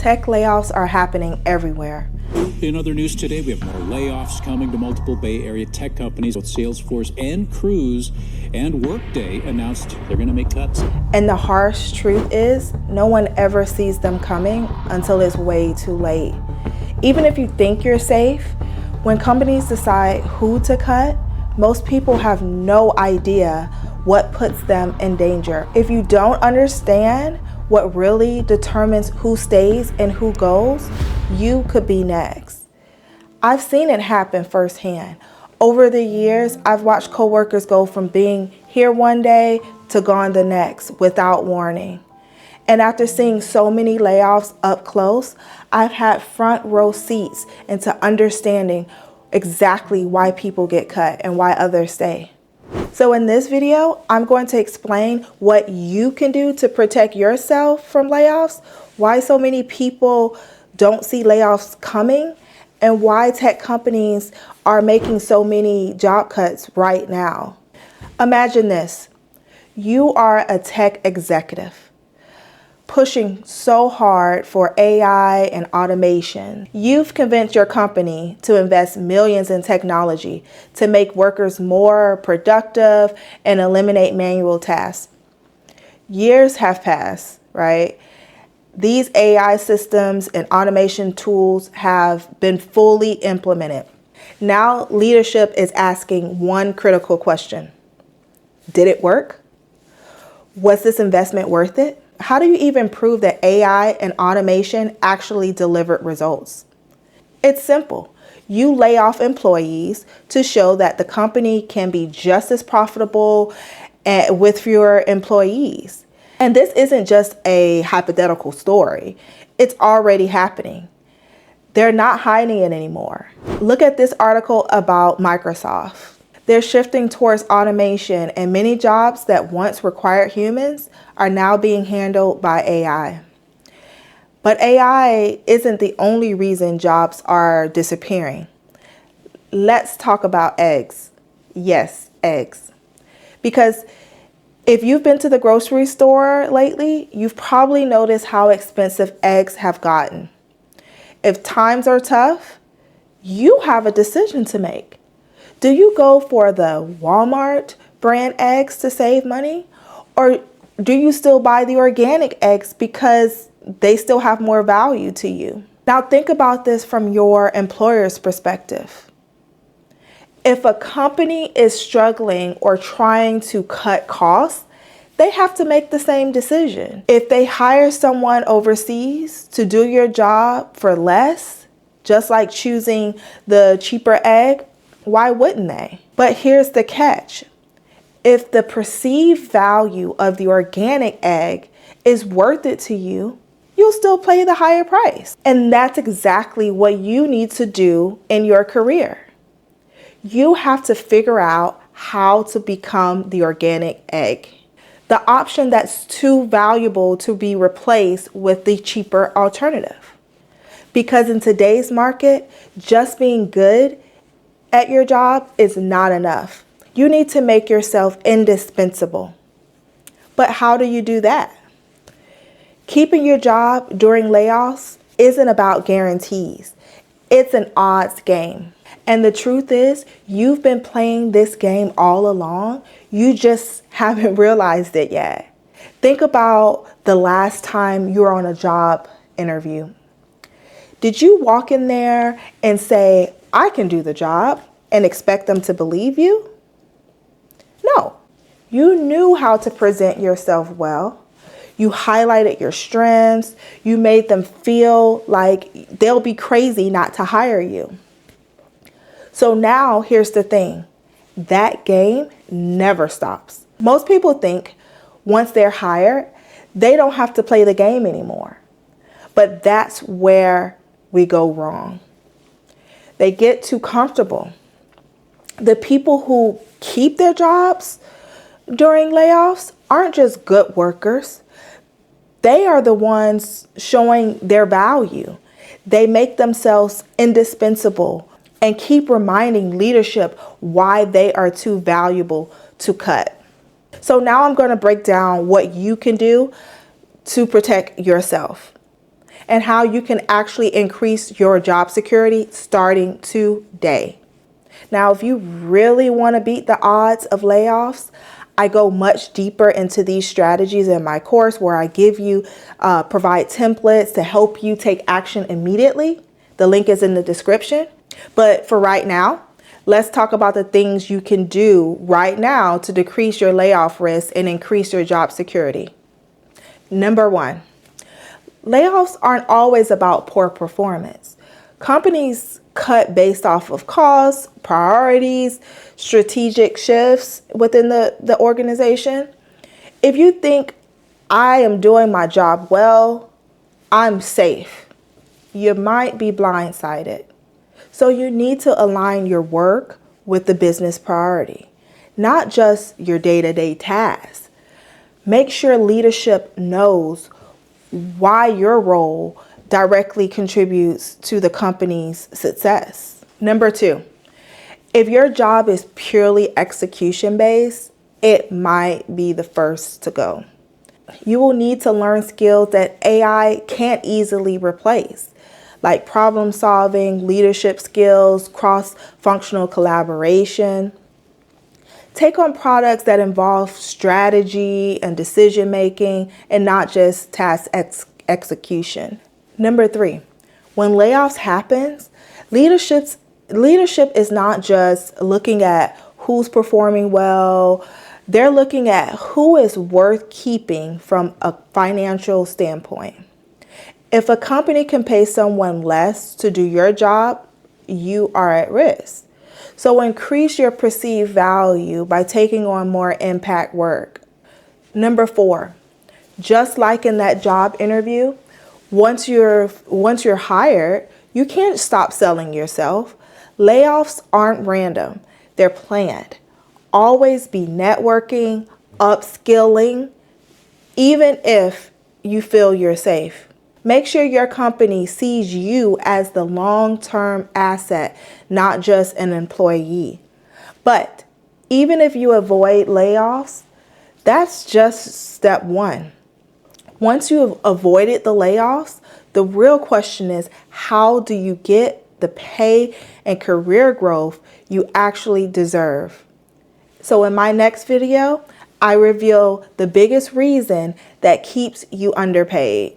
Tech layoffs are happening everywhere. In other news today, we have more layoffs coming to multiple Bay Area tech companies. Both Salesforce and Cruise and Workday announced they're going to make cuts. And the harsh truth is, no one ever sees them coming until it's way too late. Even if you think you're safe, when companies decide who to cut, most people have no idea what puts them in danger. If you don't understand what really determines who stays and who goes, you could be next. I've seen it happen firsthand. Over the years, I've watched coworkers go from being here one day to gone the next without warning. And after seeing so many layoffs up close, I've had front row seats into understanding exactly why people get cut and why others stay. So in this video, I'm going to explain what you can do to protect yourself from layoffs, why so many people don't see layoffs coming, and why tech companies are making so many job cuts right now. Imagine this. You are a tech executive pushing so hard for AI and automation. You've convinced your company to invest millions in technology to make workers more productive and eliminate manual tasks. Years have passed, right? These AI systems and automation tools have been fully implemented. Now leadership is asking one critical question. Did it work? Was this investment worth it? How do you even prove that AI and automation actually delivered results? It's simple. You lay off employees to show that the company can be just as profitable with fewer employees. And this isn't just a hypothetical story. It's already happening. They're not hiding it anymore. Look at this article about Microsoft. They're shifting towards automation, and many jobs that once required humans are now being handled by AI. But AI isn't the only reason jobs are disappearing. Let's talk about eggs. Yes, eggs. Because if you've been to the grocery store lately, you've probably noticed how expensive eggs have gotten. If times are tough, you have a decision to make. Do you go for the Walmart brand eggs to save money? Or do you still buy the organic eggs because they still have more value to you? Now think about this from your employer's perspective. If a company is struggling or trying to cut costs, they have to make the same decision. If they hire someone overseas to do your job for less, just like choosing the cheaper egg, why wouldn't they? But here's the catch. If the perceived value of the organic egg is worth it to you, you'll still pay the higher price. And that's exactly what you need to do in your career. You have to figure out how to become the organic egg, the option that's too valuable to be replaced with the cheaper alternative. Because in today's market, just being good at your job is not enough. You need to make yourself indispensable. But how do you do that? Keeping your job during layoffs isn't about guarantees. It's an odds game. And the truth is, you've been playing this game all along. You just haven't realized it yet. Think about the last time you were on a job interview. Did you walk in there and say, I can do the job, and expect them to believe you? No. You knew how to present yourself well. You highlighted your strengths. You made them feel like they'll be crazy not to hire you. So now here's the thing. That game never stops. Most people think once they're hired, they don't have to play the game anymore. But that's where we go wrong. They get too comfortable. The people who keep their jobs during layoffs aren't just good workers. They are the ones showing their value. They make themselves indispensable and keep reminding leadership why they are too valuable to cut. So now I'm going to break down what you can do to protect yourself. and how you can actually increase your job security starting today. Now, if you really want to beat the odds of layoffs, I go much deeper into these strategies in my course where I give you, provide templates to help you take action immediately. The link is in the description. But for right now, let's talk about the things you can do right now to decrease your layoff risk and increase your job security. Number one, layoffs aren't always about poor performance. Companies cut based off of costs, priorities, strategic shifts within the organization. If you think I am doing my job well, I'm safe, you might be blindsided. So you need to align your work with the business priority, not just your day-to-day tasks. Make sure leadership knows why your role directly contributes to the company's success. Number two, if your job is purely execution-based, it might be the first to go. You will need to learn skills that AI can't easily replace, like problem solving, leadership skills, cross-functional collaboration. Take on products that involve strategy and decision making and not just task execution. Number three, when layoffs happens, leadership is not just looking at who's performing well. They're looking at who is worth keeping from a financial standpoint. If a company can pay someone less to do your job, you are at risk. So increase your perceived value by taking on more impact work. Number four, just like in that job interview, once you're hired, you can't stop selling yourself. Layoffs aren't random, they're planned. Always be networking, upskilling, even if you feel you're safe. Make sure your company sees you as the long-term asset, not just an employee. But even if you avoid layoffs, that's just step one. Once you have avoided the layoffs, the real question is, how do you get the pay and career growth you actually deserve? So in my next video, I reveal the biggest reason that keeps you underpaid.